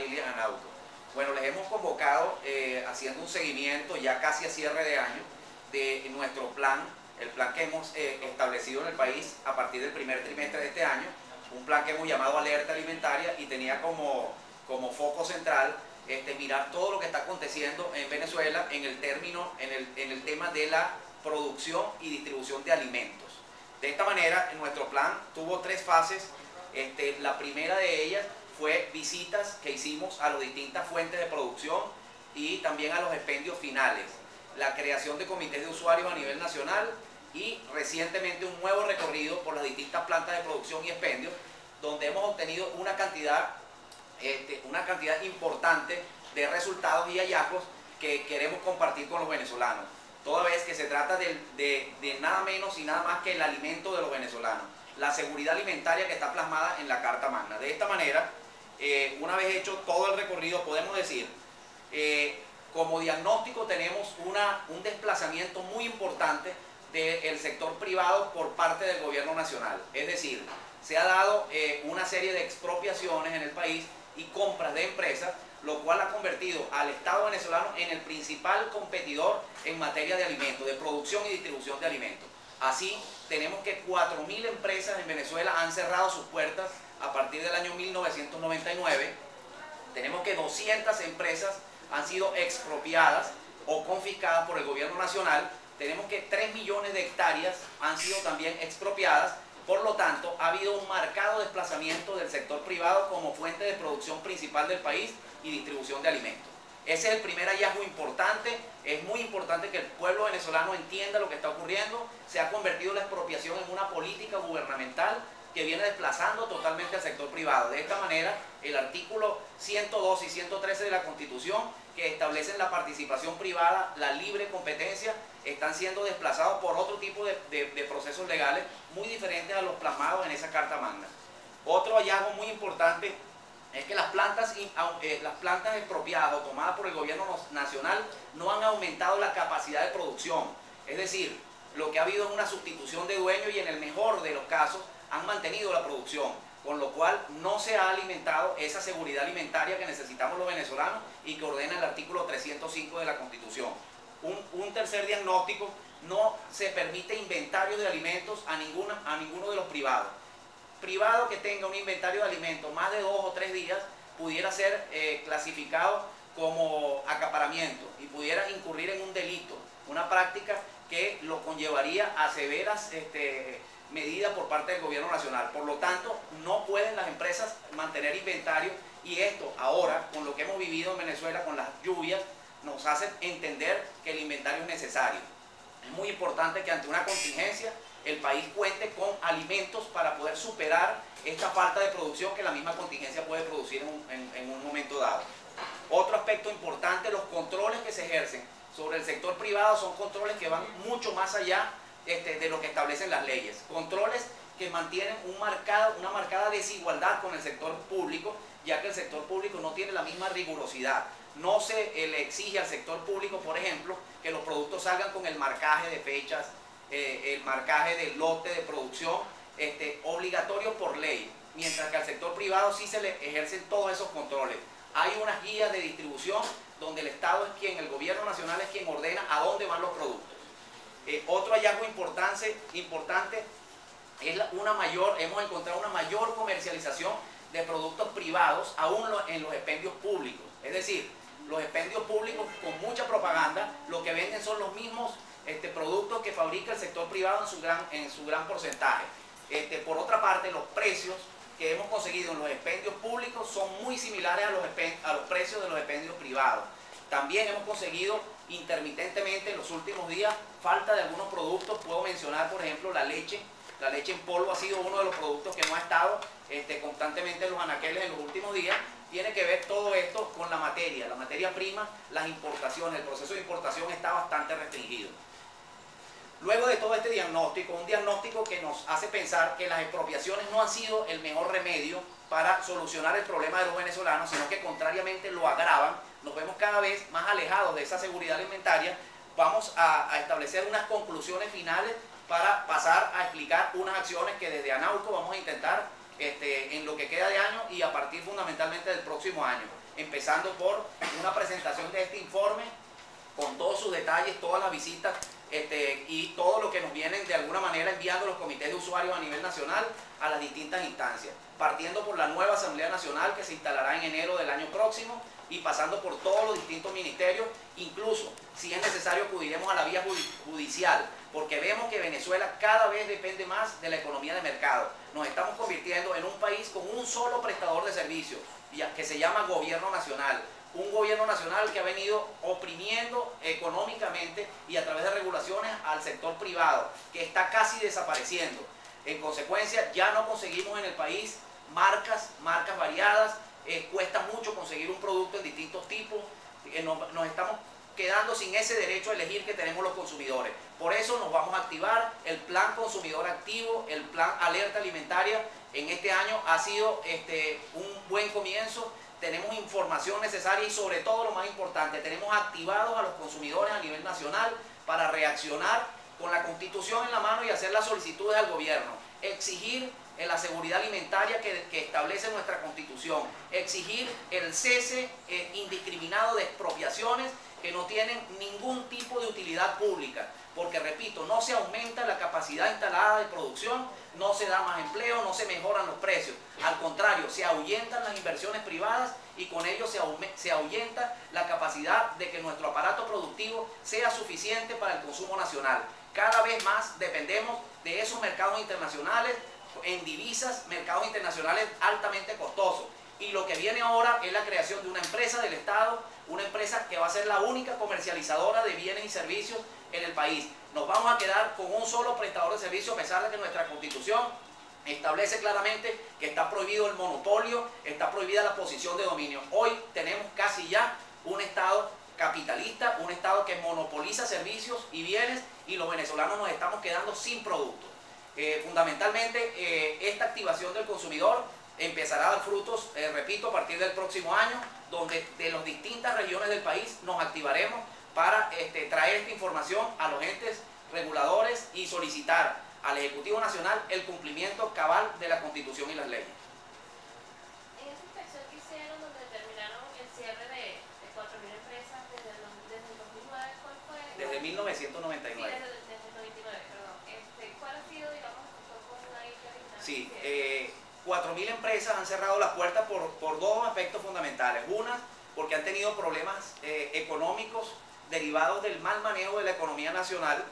familia Anauco. Bueno, les hemos convocado haciendo un seguimiento ya casi a cierre de año de nuestro plan, el plan que hemos establecido en el país a partir del primer trimestre de este año, un plan que hemos llamado Alerta Alimentaria y tenía como foco central mirar todo lo que está aconteciendo en Venezuela en el tema de la producción y distribución de alimentos. De esta manera, nuestro plan tuvo 3 fases. La primera de ellas fue visitas que hicimos a las distintas fuentes de producción y también a los expendios finales, la creación de comités de usuarios a nivel nacional y recientemente un nuevo recorrido por las distintas plantas de producción y expendios, donde hemos obtenido una cantidad importante de resultados y hallazgos que queremos compartir con los venezolanos, toda vez que se trata de nada menos y nada más que el alimento de los venezolanos, la seguridad alimentaria que está plasmada en la Carta Magna. De esta manera, una vez hecho todo el recorrido, podemos decir, como diagnóstico tenemos un desplazamiento muy importante del sector privado por parte del gobierno nacional. Es decir, se ha dado una serie de expropiaciones en el país y compras de empresas, lo cual ha convertido al Estado venezolano en el principal competidor en materia de alimentos, de producción y distribución de alimentos. Así, tenemos que 4.000 empresas en Venezuela han cerrado sus puertas a partir del año 1999. Tenemos que 200 empresas han sido expropiadas o confiscadas por el gobierno nacional. Tenemos que 3 millones de hectáreas han sido también expropiadas. Por lo tanto, ha habido un marcado desplazamiento del sector privado como fuente de producción principal del país y distribución de alimentos. Ese es el primer hallazgo importante. Es muy importante que el pueblo venezolano entienda lo que está ocurriendo. Se ha convertido la expropiación en una política gubernamental que viene desplazando totalmente al sector privado. De esta manera, el artículo 102 y 113 de la Constitución, que establecen la participación privada, la libre competencia, están siendo desplazados por otro tipo de procesos legales muy diferentes a los plasmados en esa Carta Magna. Otro hallazgo muy importante es que las plantas expropiadas o tomadas por el gobierno nacional no han aumentado la capacidad de producción. Es decir, lo que ha habido es una sustitución de dueños y en el mejor de los casos han mantenido la producción, con lo cual no se ha alimentado esa seguridad alimentaria que necesitamos los venezolanos y que ordena el artículo 305 de la Constitución. Un tercer diagnóstico: no se permite inventario de alimentos a ninguno de los privados. Privado que tenga un inventario de alimentos más de 2 o 3 días pudiera ser clasificado como acaparamiento y pudiera incurrir en un delito, una práctica que lo conllevaría a severas medidas por parte del gobierno nacional. Por lo tanto, no pueden las empresas mantener inventario, y esto ahora, con lo que hemos vivido en Venezuela, con las lluvias, nos hace entender que el inventario es necesario. Es muy importante que ante una contingencia el país cuente con alimentos para poder superar esta falta de producción que la misma contingencia puede producir en un momento dado. Otro aspecto importante: los controles que se ejercen sobre el sector privado son controles que van mucho más allá de lo que establecen las leyes. Controles que mantienen una marcada desigualdad con el sector público, ya que el sector público no tiene la misma rigurosidad. No se le exige al sector público, por ejemplo, que los productos salgan con el marcaje de fechas, el marcaje del lote de producción, obligatorio por ley, mientras que al sector privado sí se le ejercen todos esos controles. Hay unas guías de distribución donde el Estado es quien, el gobierno nacional es quien ordena a dónde van los productos. Otro hallazgo importante es hemos encontrado una mayor comercialización de productos privados aún en los expendios públicos. Es decir, los expendios públicos con mucha propaganda lo que venden son los mismos productos que fabrica el sector privado en su gran porcentaje. Por otra parte, los precios que hemos conseguido en los expendios públicos son muy similares a los precios de los expendios privados. También hemos conseguido intermitentemente en los últimos días falta de algunos productos. Puedo mencionar, por ejemplo, la leche. La leche en polvo ha sido uno de los productos que no ha estado constantemente en los anaqueles en los últimos días. Tiene que ver todo esto con la materia prima, las importaciones. El proceso de importación está bastante restringido. Luego de todo este diagnóstico, un diagnóstico que nos hace pensar que las expropiaciones no han sido el mejor remedio para solucionar el problema de los venezolanos, sino que contrariamente lo agravan. Nos vemos cada vez más alejados de esa seguridad alimentaria. Vamos a establecer unas conclusiones finales para pasar a explicar unas acciones que desde Anauco vamos a intentar en lo que queda de año y a partir fundamentalmente del próximo año, empezando por una presentación de este informe con todos sus detalles, todas las visitas y todo lo que nos vienen de alguna manera enviando los comités de usuarios a nivel nacional a las distintas instancias, partiendo por la nueva Asamblea Nacional que se instalará en enero del año próximo y pasando por todos los distintos ministerios, incluso si es necesario acudiremos a la vía judicial, porque vemos que Venezuela cada vez depende más de la economía de mercado. Nos estamos convirtiendo en un país con un solo prestador de servicios, que se llama Gobierno Nacional. Un gobierno nacional que ha venido oprimiendo económicamente y a través de regulaciones al sector privado, que está casi desapareciendo. En consecuencia, ya no conseguimos en el país marcas variadas, cuesta mucho conseguir un producto en distintos tipos, nos estamos quedando sin ese derecho a elegir que tenemos los consumidores. Por eso nos vamos a activar el plan consumidor activo, el plan alerta alimentaria. En este año ha sido un buen comienzo. Tenemos información necesaria y sobre todo lo más importante, tenemos activados a los consumidores a nivel nacional para reaccionar con la Constitución en la mano y hacer las solicitudes al gobierno. Exigir la seguridad alimentaria que establece nuestra Constitución. Exigir el cese indiscriminado de expropiaciones que no tienen ningún tipo de utilidad pública. Porque, repito, no se aumenta la capacidad instalada de producción, no se da más empleo, no se mejoran los precios. Al contrario, se ahuyentan las inversiones privadas y con ello se ahuyenta la capacidad de que nuestro aparato productivo sea suficiente para el consumo nacional. Cada vez más dependemos de esos mercados internacionales, en divisas, mercados internacionales altamente costosos. Y lo que viene ahora es la creación de una empresa del Estado, una empresa que va a ser la única comercializadora de bienes y servicios en el país. Nos vamos a quedar con un solo prestador de servicios, a pesar de que nuestra Constitución establece claramente que está prohibido el monopolio, está prohibida la posición de dominio. Hoy tenemos casi ya un Estado capitalista, un Estado que monopoliza servicios y bienes y los venezolanos nos estamos quedando sin productos. Fundamentalmente, esta activación del consumidor empezará a dar frutos, repito, a partir del próximo año, donde de las distintas regiones del país nos activaremos para traer esta información a los entes reguladores y solicitar al Ejecutivo Nacional el cumplimiento cabal de la Constitución y las leyes. En esa inspección que hicieron, donde determinaron el cierre de 4.000 empresas desde el 2009, ¿cuál fue? Desde 1999. Sí, desde el 99, perdón. ¿Cuál ha sido, digamos, ahí que Sí, 4.000 empresas han cerrado las puertas por dos aspectos fundamentales. Una, porque han tenido problemas económicos derivados del mal manejo de la economía nacional